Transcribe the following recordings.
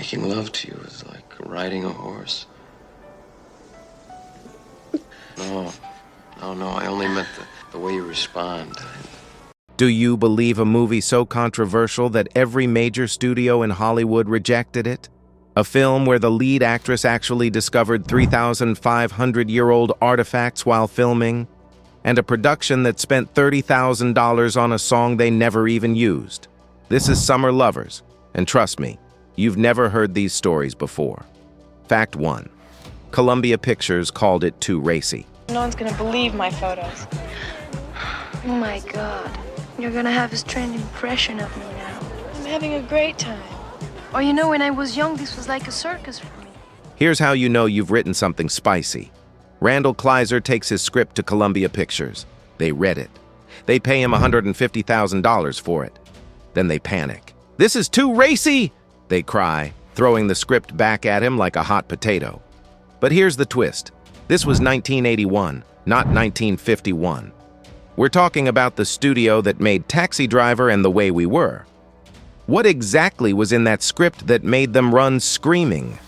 Making love to you is like riding a horse. No, no, I only meant the way you respond. Do you believe a movie so controversial that every major studio in Hollywood rejected it? A film where the lead actress actually discovered 3,500-year-old artifacts while filming, and a production that spent $30,000 on a song they never even used. This is Summer Lovers, and trust me, you've never heard these stories before. Fact 1. Columbia Pictures called it too racy. No one's gonna believe my photos. Oh my God. You're gonna have a strange impression of me now. I'm having a great time. Oh, you know, when I was young, this was like a circus for me. Here's how you know you've written something spicy. Randall Kleiser takes his script to Columbia Pictures. They read it. They pay him $150,000 for it. Then they panic. "This is too racy!" they cry, throwing the script back at him like a hot potato. But here's the twist. This was 1981, not 1951. We're talking about the studio that made Taxi Driver and The Way We Were. What exactly was in that script that made them run screaming?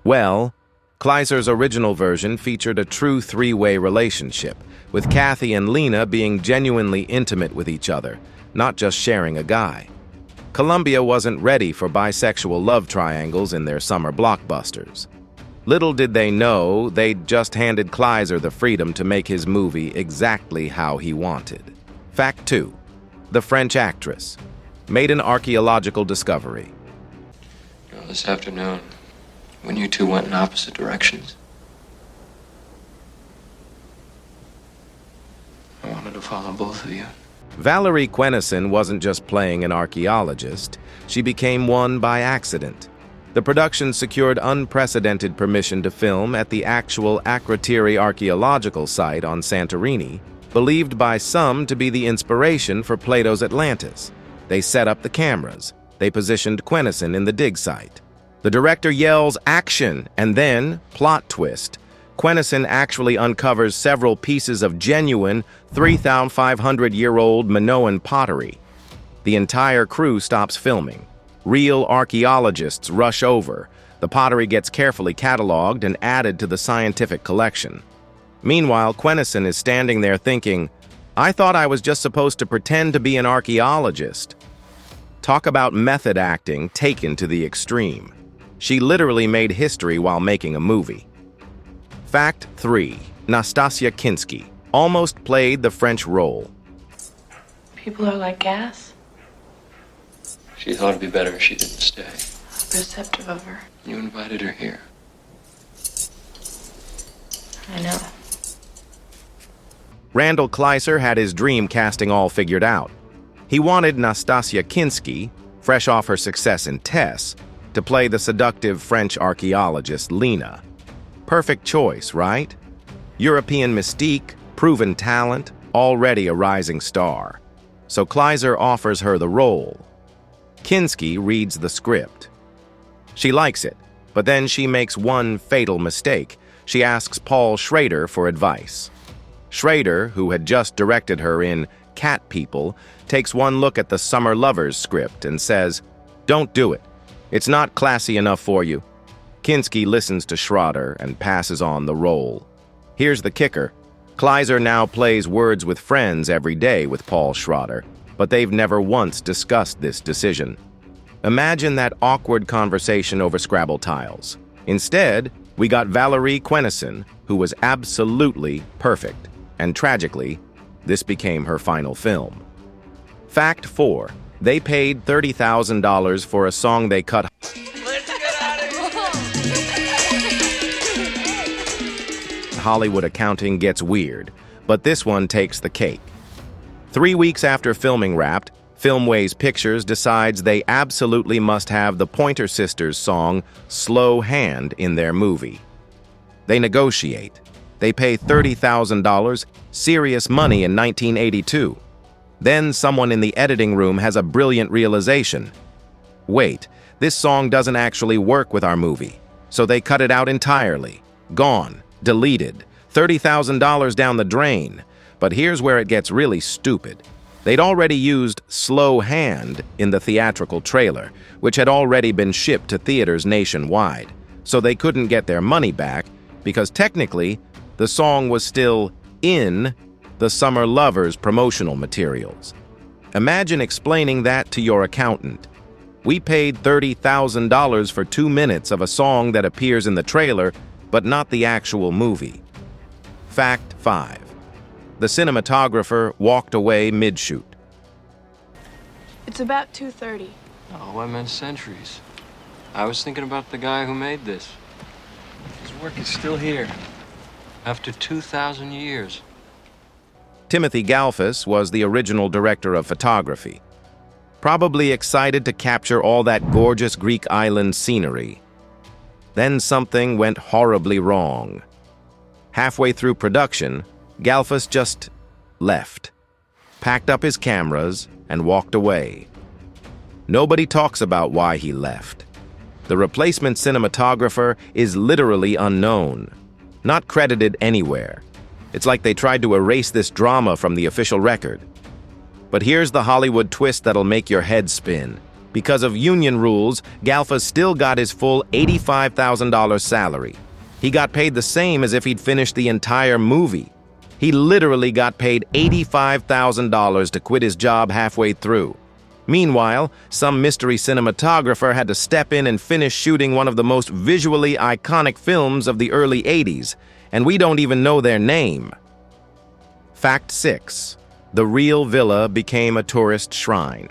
Well, Kleiser's original version featured a true three-way relationship, with Kathy and Lena being genuinely intimate with each other, not just sharing a guy. Columbia wasn't ready for bisexual love triangles in their summer blockbusters. Little did they know, they'd just handed Kleiser the freedom to make his movie exactly how he wanted. Fact 2. The French actress made an archaeological discovery. You know, this afternoon, when you two went in opposite directions, I wanted to follow both of you. Valerie Quenison wasn't just playing an archaeologist, she became one by accident. The production secured unprecedented permission to film at the actual Akrotiri archaeological site on Santorini, believed by some to be the inspiration for Plato's Atlantis. They set up the cameras. They positioned Quenison in the dig site. The director yells, "Action!" and then, plot twist, Quenison actually uncovers several pieces of genuine 3,500-year-old Minoan pottery. The entire crew stops filming. Real archaeologists rush over. The pottery gets carefully cataloged and added to the scientific collection. Meanwhile, Quenison is standing there thinking, "I thought I was just supposed to pretend to be an archaeologist." Talk about method acting taken to the extreme. She literally made history while making a movie. Fact 3. Nastasia Kinski almost played the French role. People are like gas. She thought it'd be better if she didn't stay. How perceptive of her. You invited her here. I know. Randall Kleiser had his dream casting all figured out. He wanted Nastasia Kinski, fresh off her success in Tess, to play the seductive French archaeologist Lena. Perfect choice, right? European mystique, proven talent, already a rising star. So Kleiser offers her the role. Kinski reads the script. She likes it, but then she makes one fatal mistake. She asks Paul Schrader for advice. Schrader, who had just directed her in Cat People, takes one look at the Summer Lovers script and says, "Don't do it. It's not classy enough for you." Kinski listens to Schrader and passes on the role. Here's the kicker. Kleiser now plays Words with Friends every day with Paul Schrader, but they've never once discussed this decision. Imagine that awkward conversation over Scrabble tiles. Instead, we got Valerie Quenison, who was absolutely perfect, and tragically, this became her final film. Fact 4. They paid $30,000 for a song they cut. Hollywood accounting gets weird, but this one takes the cake. 3 weeks after filming wrapped, Filmways Pictures decides they absolutely must have the Pointer Sisters song "Slow Hand" in their movie. They negotiate. They pay $30,000, serious money in 1982. Then someone in the editing room has a brilliant realization. Wait, this song doesn't actually work with our movie. So they cut it out entirely. Gone. Deleted. $30,000 down the drain. But here's where it gets really stupid. They'd already used Slow Hand in the theatrical trailer, which had already been shipped to theaters nationwide, so they couldn't get their money back because technically the song was still in the Summer Lovers promotional materials. Imagine explaining that to your accountant. We paid $30,000 for 2 minutes of a song that appears in the trailer, but not the actual movie. Fact 5. The cinematographer walked away mid-shoot. It's about 2:30. Oh, I meant centuries. I was thinking about the guy who made this. His work is still here. After 2,000 years. Timothy Galfus was the original director of photography, probably excited to capture all that gorgeous Greek island scenery. Then something went horribly wrong. Halfway through production, Galfus just left, packed up his cameras, and walked away. Nobody talks about why he left. The replacement cinematographer is literally unknown, not credited anywhere. It's like they tried to erase this drama from the official record. But here's the Hollywood twist that'll make your head spin. Because of union rules, Galfus still got his full $85,000 salary. He got paid the same as if he'd finished the entire movie. He literally got paid $85,000 to quit his job halfway through. Meanwhile, some mystery cinematographer had to step in and finish shooting one of the most visually iconic films of the early 80s, and we don't even know their name. Fact 6. The real villa became a tourist shrine.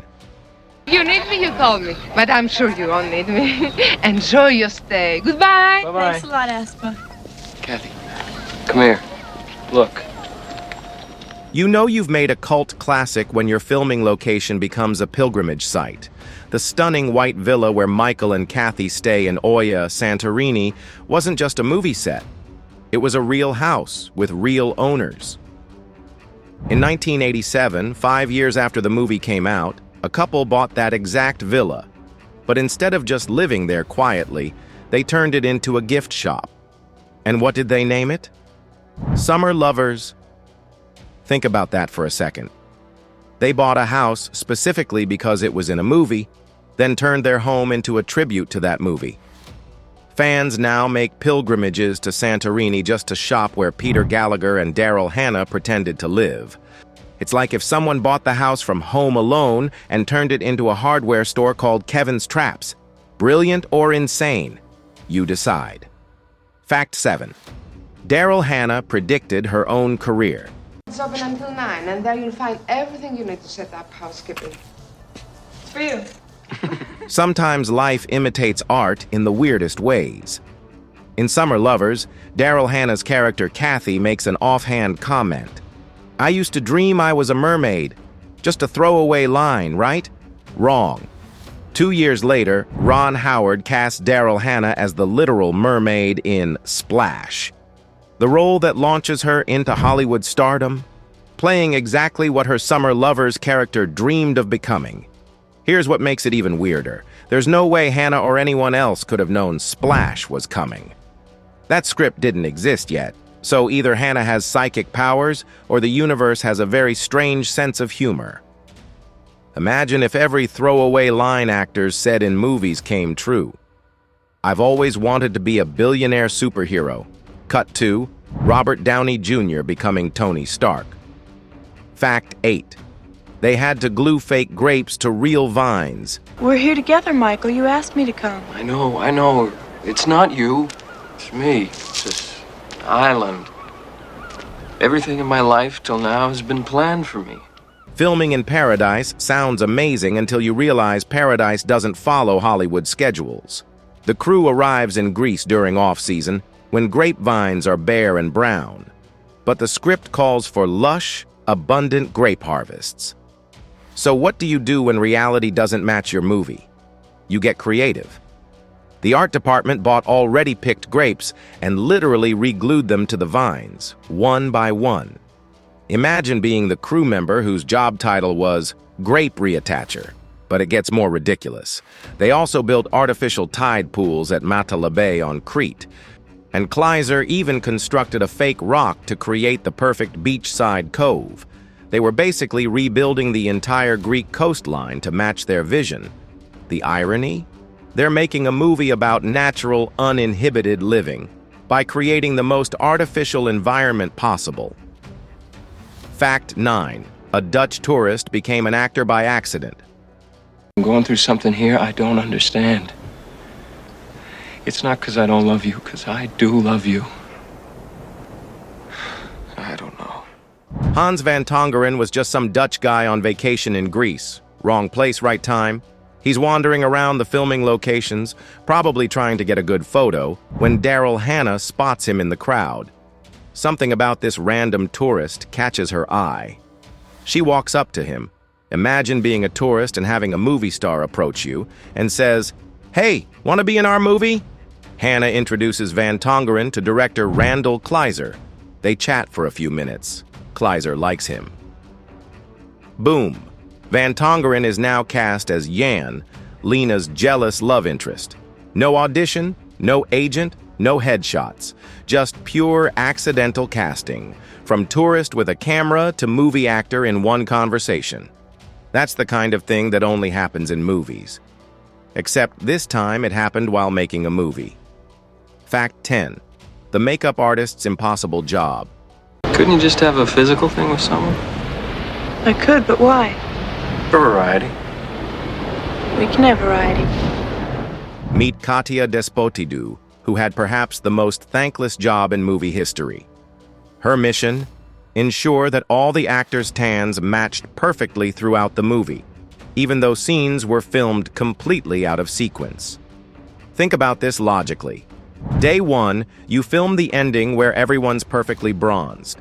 You need me, you call me. But I'm sure you won't need me. Enjoy your stay. Goodbye. Bye-bye. Thanks a lot, Aspa. Kathy, come here. Look. You know you've made a cult classic when your filming location becomes a pilgrimage site. The stunning white villa where Michael and Kathy stay in Oya, Santorini, wasn't just a movie set. It was a real house with real owners. In 1987, 5 years after the movie came out, a couple bought that exact villa. But instead of just living there quietly, they turned it into a gift shop. And what did they name it? Summer Lovers. Think about that for a second. They bought a house specifically because it was in a movie, then turned their home into a tribute to that movie. Fans now make pilgrimages to Santorini just to shop where Peter Gallagher and Daryl Hannah pretended to live. It's like if someone bought the house from Home Alone and turned it into a hardware store called Kevin's Traps. Brilliant or insane? You decide. Fact 7. Daryl Hannah predicted her own career. It's open until 9, and there you'll find everything you need to set up housekeeping. It's for you. Sometimes life imitates art in the weirdest ways. In Summer Lovers, Daryl Hannah's character Kathy makes an offhand comment. "I used to dream I was a mermaid." Just a throwaway line, right? Wrong. 2 years later, Ron Howard cast Daryl Hannah as the literal mermaid in Splash, the role that launches her into Hollywood stardom, playing exactly what her Summer Lovers character dreamed of becoming. Here's what makes it even weirder. There's no way Hannah or anyone else could have known Splash was coming. That script didn't exist yet, so either Hannah has psychic powers or the universe has a very strange sense of humor. Imagine if every throwaway line actors said in movies came true. "I've always wanted to be a billionaire superhero." Cut to Robert Downey Jr. becoming Tony Stark. Fact 8. They had to glue fake grapes to real vines. We're here together, Michael. You asked me to come. I know. It's not you. It's me. It's this island. Everything in my life till now has been planned for me. Filming in Paradise sounds amazing until you realize Paradise doesn't follow Hollywood schedules. The crew arrives in Greece during off-season, when grapevines are bare and brown. But the script calls for lush, abundant grape harvests. So what do you do when reality doesn't match your movie? You get creative. The art department bought already picked grapes and literally re-glued them to the vines, one by one. Imagine being the crew member whose job title was grape reattacher, but it gets more ridiculous. They also built artificial tide pools at Matala Bay on Crete, and Kleiser even constructed a fake rock to create the perfect beachside cove. They were basically rebuilding the entire Greek coastline to match their vision. The irony? They're making a movie about natural, uninhibited living by creating the most artificial environment possible. Fact 9. A Dutch tourist became an actor by accident. I'm going through something here I don't understand. It's not because I don't love you, because I do love you. I don't know. Hans van Tongeren was just some Dutch guy on vacation in Greece. Wrong place, right time. He's wandering around the filming locations, probably trying to get a good photo, when Daryl Hannah spots him in the crowd. Something about this random tourist catches her eye. She walks up to him. Imagine being a tourist and having a movie star approach you and says, "Hey, want to be in our movie?" Hannah introduces Van Tongeren to director Randall Kleiser. They chat for a few minutes. Kleiser likes him. Boom. Van Tongeren is now cast as Jan, Lena's jealous love interest. No audition, no agent, no headshots. Just pure accidental casting, from tourist with a camera to movie actor in one conversation. That's the kind of thing that only happens in movies. Except this time it happened while making a movie. Fact 10. The makeup artist's impossible job. Couldn't you just have a physical thing with someone? I could, but why? For variety. We can have variety. Meet Katia Despotidou, who had perhaps the most thankless job in movie history. Her mission? Ensure that all the actors' tans matched perfectly throughout the movie, even though scenes were filmed completely out of sequence. Think about this logically. Day 1, you film the ending where everyone's perfectly bronzed.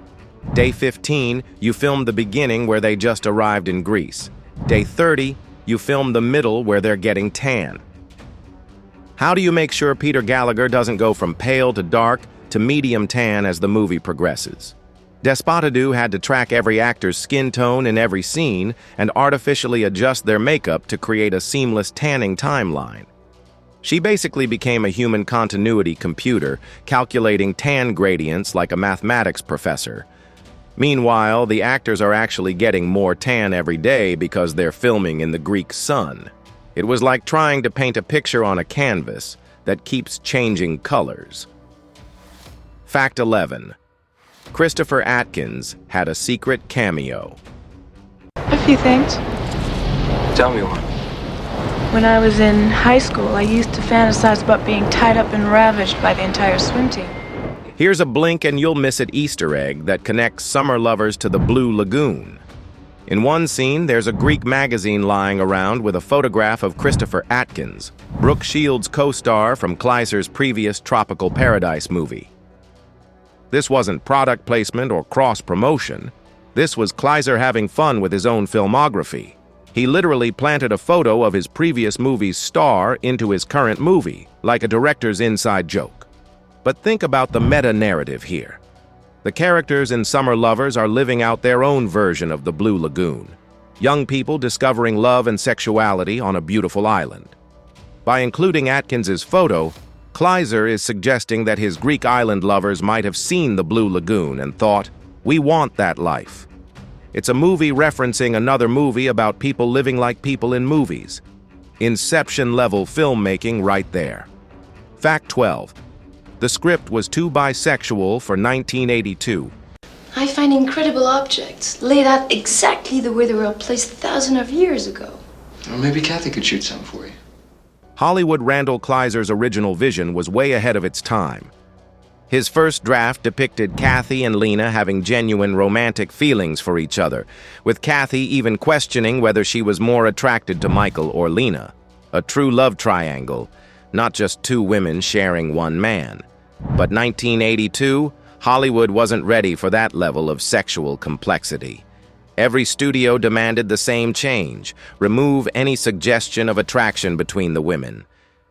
Day 15, you film the beginning where they just arrived in Greece. Day 30, you film the middle where they're getting tan. How do you make sure Peter Gallagher doesn't go from pale to dark to medium tan as the movie progresses? Despotidou had to track every actor's skin tone in every scene and artificially adjust their makeup to create a seamless tanning timeline. She basically became a human continuity computer, calculating tan gradients like a mathematics professor. Meanwhile, the actors are actually getting more tan every day because they're filming in the Greek sun. It was like trying to paint a picture on a canvas that keeps changing colors. Fact 11. Christopher Atkins had a secret cameo. A few things. Tell me one. When I was in high school, I used to fantasize about being tied up and ravaged by the entire swim team. Here's a blink and you'll miss it Easter egg that connects summer lovers to the Blue Lagoon. In one scene, there's a Greek magazine lying around with a photograph of Christopher Atkins, Brooke Shields' co-star from Kleiser's previous Tropical Paradise movie. This wasn't product placement or cross-promotion. This was Kleiser having fun with his own filmography. He literally planted a photo of his previous movie's star into his current movie, like a director's inside joke. But think about the meta-narrative here. The characters in Summer Lovers are living out their own version of the Blue Lagoon. Young people discovering love and sexuality on a beautiful island. By including Atkins's photo, Kleiser is suggesting that his Greek island lovers might have seen the Blue Lagoon and thought, "We want that life." It's a movie referencing another movie about people living like people in movies. Inception-level filmmaking right there. Fact 12. The script was too bisexual for 1982. I find incredible objects laid out exactly the way they were placed thousands of years ago. Well, maybe Kathy could shoot some for you. Hollywood Randall Kleiser's original vision was way ahead of its time. His first draft depicted Kathy and Lena having genuine romantic feelings for each other, with Kathy even questioning whether she was more attracted to Michael or Lena. A true love triangle, not just two women sharing one man. But 1982, Hollywood wasn't ready for that level of sexual complexity. Every studio demanded the same change: remove any suggestion of attraction between the women.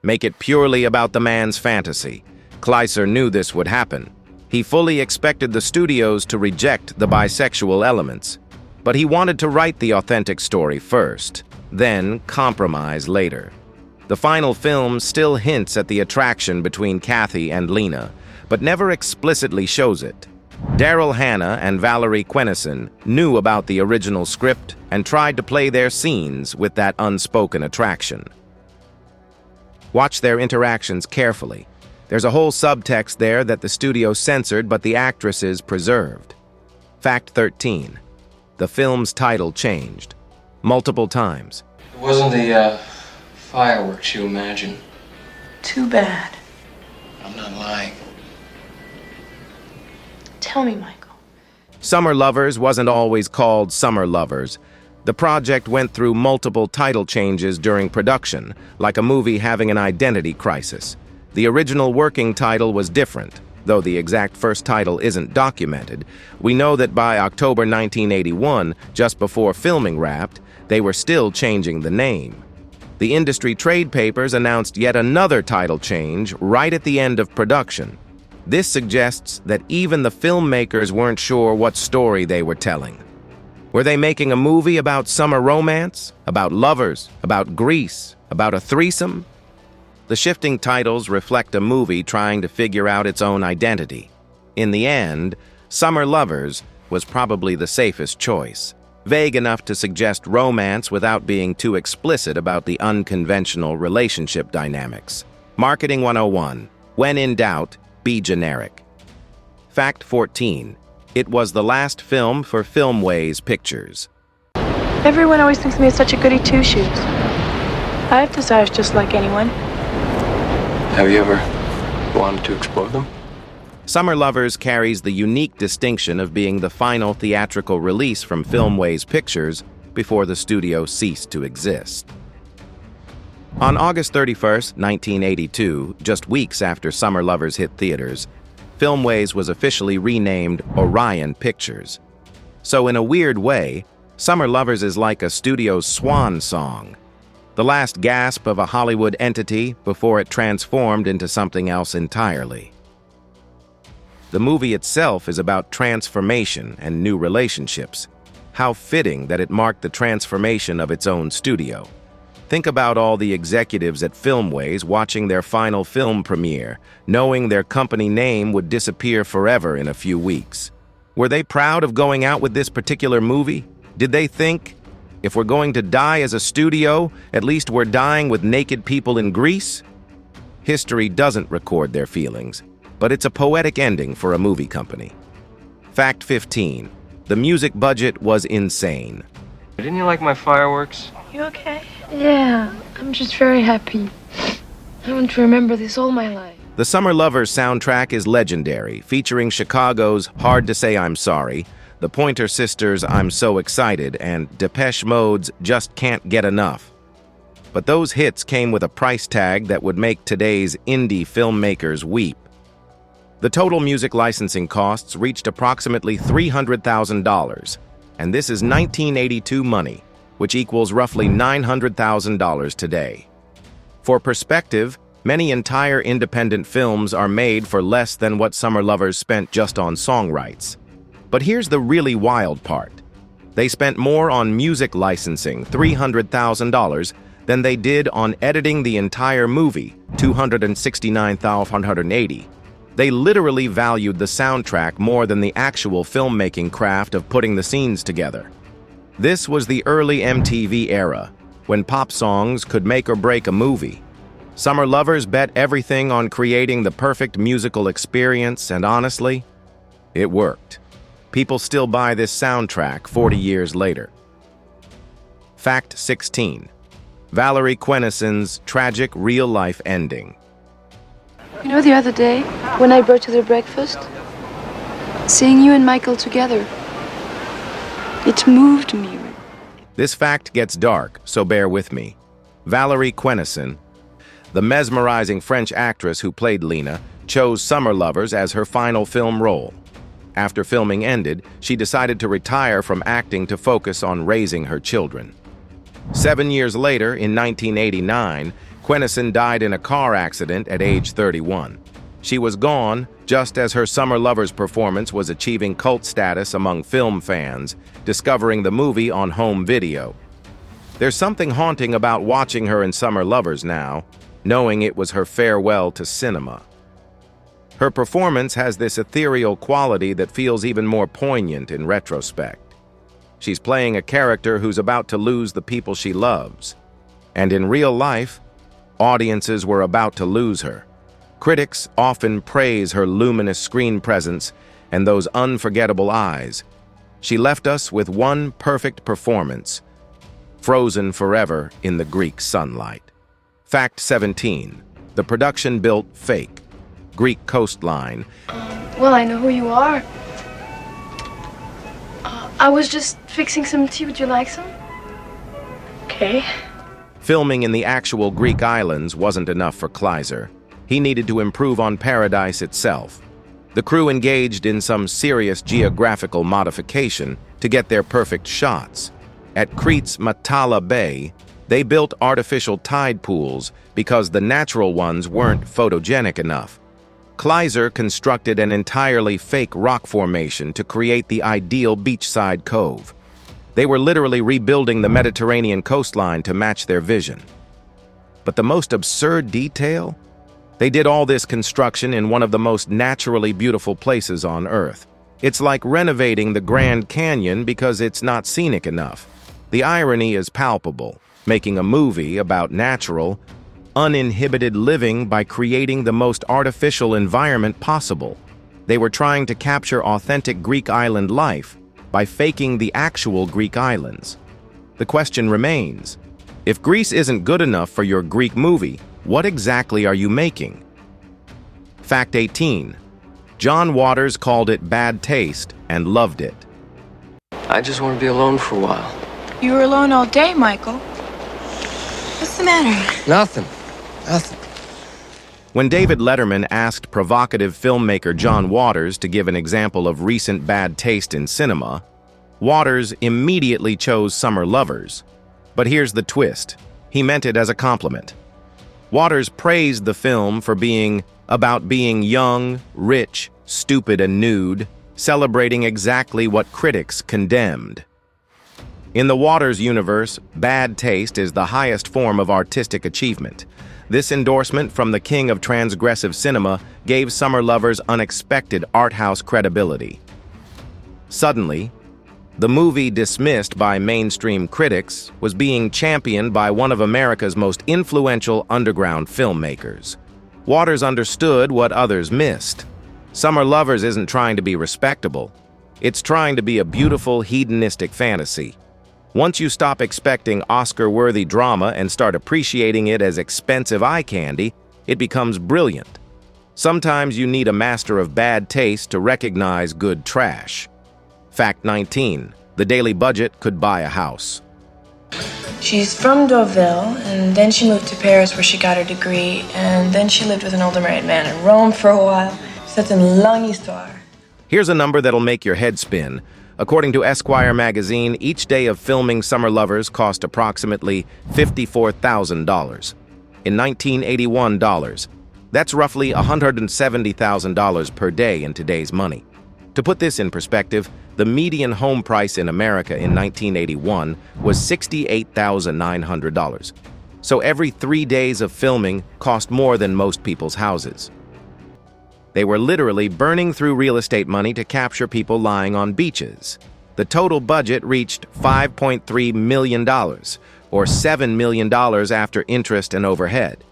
Make it purely about the man's fantasy. Kleiser knew this would happen. He fully expected the studios to reject the bisexual elements. But he wanted to write the authentic story first, then compromise later. The final film still hints at the attraction between Kathy and Lena, but never explicitly shows it. Daryl Hannah and Valerie Quennison knew about the original script and tried to play their scenes with that unspoken attraction. Watch their interactions carefully. There's a whole subtext there that the studio censored but the actresses preserved. Fact 13. The film's title changed. Multiple times. It wasn't the fireworks you imagine. Too bad. I'm not lying. Tell me, Michael. Summer Lovers wasn't always called Summer Lovers. The project went through multiple title changes during production, like a movie having an identity crisis. The original working title was different, though the exact first title isn't documented. We know that by October 1981, just before filming wrapped, they were still changing the name. The industry trade papers announced yet another title change right at the end of production. This suggests that even the filmmakers weren't sure what story they were telling. Were they making a movie about summer romance, about lovers, about Greece, about a threesome? The shifting titles reflect a movie trying to figure out its own identity. In the end, Summer Lovers was probably the safest choice, vague enough to suggest romance without being too explicit about the unconventional relationship dynamics. Marketing 101. When in doubt, be generic. Fact 14. It was the last film for Filmways Pictures. Everyone always thinks of me as such a goody two-shoes. I have desires just like anyone. Have you ever wanted to explore them? Summer Lovers carries the unique distinction of being the final theatrical release from Filmways Pictures before the studio ceased to exist. On August 31st, 1982, just weeks after Summer Lovers hit theaters, Filmways was officially renamed Orion Pictures. So in a weird way, Summer Lovers is like a studio's swan song, the last gasp of a Hollywood entity before it transformed into something else entirely. The movie itself is about transformation and new relationships. How fitting that it marked the transformation of its own studio. Think about all the executives at Filmways watching their final film premiere, knowing their company name would disappear forever in a few weeks. Were they proud of going out with this particular movie? Did they think, if we're going to die as a studio, at least we're dying with naked people in Greece? History doesn't record their feelings, but it's a poetic ending for a movie company. Fact 15. The music budget was insane. Didn't you like my fireworks? You okay? Yeah, I'm just very happy. I want to remember this all my life. The Summer Lovers soundtrack is legendary, featuring Chicago's Hard to Say I'm Sorry, the Pointer Sisters' I'm So Excited, and Depeche Mode's Just Can't Get Enough. But those hits came with a price tag that would make today's indie filmmakers weep. The total music licensing costs reached approximately $300,000, and this is 1982 money, which equals roughly $900,000 today. For perspective, many entire independent films are made for less than what Summer Lovers spent just on song rights. But here's the really wild part. They spent more on music licensing, $300,000, than they did on editing the entire movie, $269,180. They literally valued the soundtrack more than the actual filmmaking craft of putting the scenes together. This was the early MTV era, when pop songs could make or break a movie. Summer Lovers bet everything on creating the perfect musical experience, and honestly, it worked. People still buy this soundtrack 40 years later. Fact 16. Valerie Quennison's tragic real-life ending. You know, the other day, when I brought you the breakfast, seeing you and Michael together, it moved me. This fact gets dark, so bear with me. Valerie Quennison, the mesmerizing French actress who played Lena, chose Summer Lovers as her final film role. After filming ended, she decided to retire from acting to focus on raising her children. 7 years later, in 1989, Quennison died in a car accident at age 31. She was gone just as her Summer Lovers performance was achieving cult status among film fans, discovering the movie on home video. There's something haunting about watching her in Summer Lovers now, knowing it was her farewell to cinema. Her performance has this ethereal quality that feels even more poignant in retrospect. She's playing a character who's about to lose the people she loves. And in real life, audiences were about to lose her. Critics often praise her luminous screen presence and those unforgettable eyes. She left us with one perfect performance, frozen forever in the Greek sunlight. Fact 17. The production built fake. Greek coastline. Well, I know who you are. I was just fixing some tea. Would you like some? Okay. Filming in the actual Greek islands wasn't enough for Kleiser. He needed to improve on Paradise itself. The crew engaged in some serious geographical modification to get their perfect shots. At Crete's Matala Bay, they built artificial tide pools because the natural ones weren't photogenic enough. Kleiser constructed an entirely fake rock formation to create the ideal beachside cove. They were literally rebuilding the Mediterranean coastline to match their vision. But the most absurd detail? They did all this construction in one of the most naturally beautiful places on Earth. It's like renovating the Grand Canyon because it's not scenic enough. The irony is palpable, making a movie about natural, uninhibited living by creating the most artificial environment possible. They were trying to capture authentic Greek island life by faking the actual Greek islands. The question remains, if Greece isn't good enough for your Greek movie, what exactly are you making? Fact 18. John Waters called it bad taste and loved it. I just want to be alone for a while. You were alone all day, Michael. What's the matter? Nothing. Nothing. When David Letterman asked provocative filmmaker John Waters to give an example of recent bad taste in cinema, Waters immediately chose Summer Lovers. But here's the twist. He meant it as a compliment. Waters praised the film for being about being young, rich, stupid, and nude, celebrating exactly what critics condemned. In the Waters universe, bad taste is the highest form of artistic achievement. This endorsement from the king of transgressive cinema gave Summer Lovers unexpected art house credibility. Suddenly, the movie, dismissed by mainstream critics, was being championed by one of America's most influential underground filmmakers. Waters understood what others missed. Summer Lovers isn't trying to be respectable. It's trying to be a beautiful, hedonistic fantasy. Once you stop expecting Oscar-worthy drama and start appreciating it as expensive eye candy, it becomes brilliant. Sometimes you need a master of bad taste to recognize good trash. Fact 19. The daily budget could buy a house. She's from Deauville, and then she moved to Paris where she got her degree, and then she lived with an older married man in Rome for a while. C'est une longue histoire. Here's a number that'll make your head spin. According to Esquire magazine, each day of filming Summer Lovers cost approximately $54,000. In 1981 dollars, that's roughly $170,000 per day in today's money. To put this in perspective, the median home price in America in 1981 was $68,900. So every 3 days of filming cost more than most people's houses. They were literally burning through real estate money to capture people lying on beaches. The total budget reached $5.3 million, or $7 million after interest and overhead.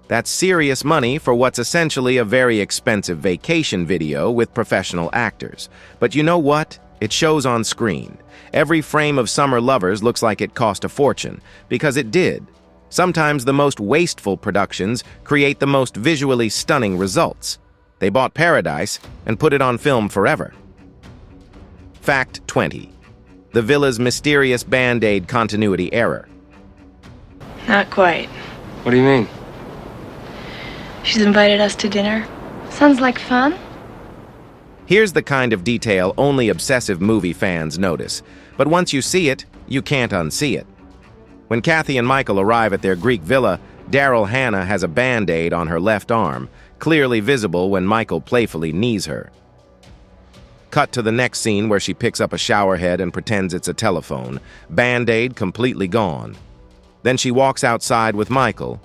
That's serious money for what's essentially a very expensive vacation video with professional actors. But you know what? It shows on screen. Every frame of Summer Lovers looks like it cost a fortune, because it did. Sometimes the most wasteful productions create the most visually stunning results. They bought Paradise and put it on film forever. Fact 20. The villa's mysterious Band-Aid continuity error. Not quite. What do you mean? She's invited us to dinner. Sounds like fun. Here's the kind of detail only obsessive movie fans notice, but once you see it, you can't unsee it. When Kathy and Michael arrive at their Greek villa, Daryl Hannah has a Band-Aid on her left arm, clearly visible when Michael playfully knees her. Cut to the next scene where she picks up a shower head and pretends it's a telephone. Band-Aid completely gone. Then she walks outside with Michael,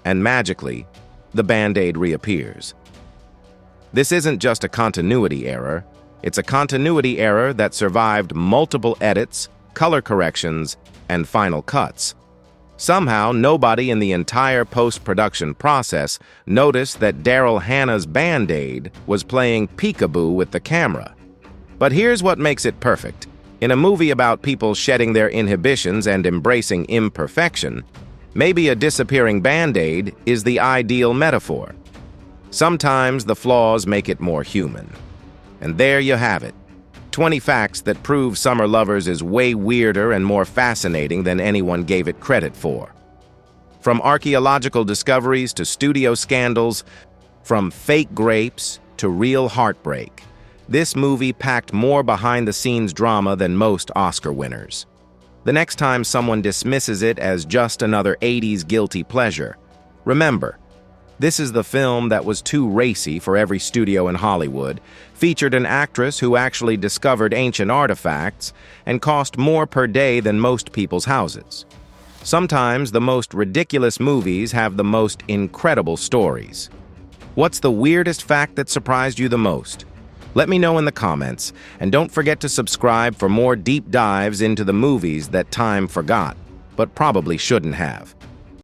and magically, the Band-Aid reappears. This isn't just a continuity error. It's a continuity error that survived multiple edits, color corrections, and final cuts. Somehow, nobody in the entire post-production process noticed that Daryl Hannah's Band-Aid was playing peekaboo with the camera. But here's what makes it perfect. In a movie about people shedding their inhibitions and embracing imperfection, maybe a disappearing Band-Aid is the ideal metaphor. Sometimes the flaws make it more human. And there you have it. 20 facts that prove Summer Lovers is way weirder and more fascinating than anyone gave it credit for. From archaeological discoveries to studio scandals, from fake grapes to real heartbreak, this movie packed more behind-the-scenes drama than most Oscar winners. The next time someone dismisses it as just another 80s guilty pleasure, remember, this is the film that was too racy for every studio in Hollywood, featured an actress who actually discovered ancient artifacts, and cost more per day than most people's houses. Sometimes the most ridiculous movies have the most incredible stories. What's the weirdest fact that surprised you the most? Let me know in the comments, and don't forget to subscribe for more deep dives into the movies that time forgot, but probably shouldn't have.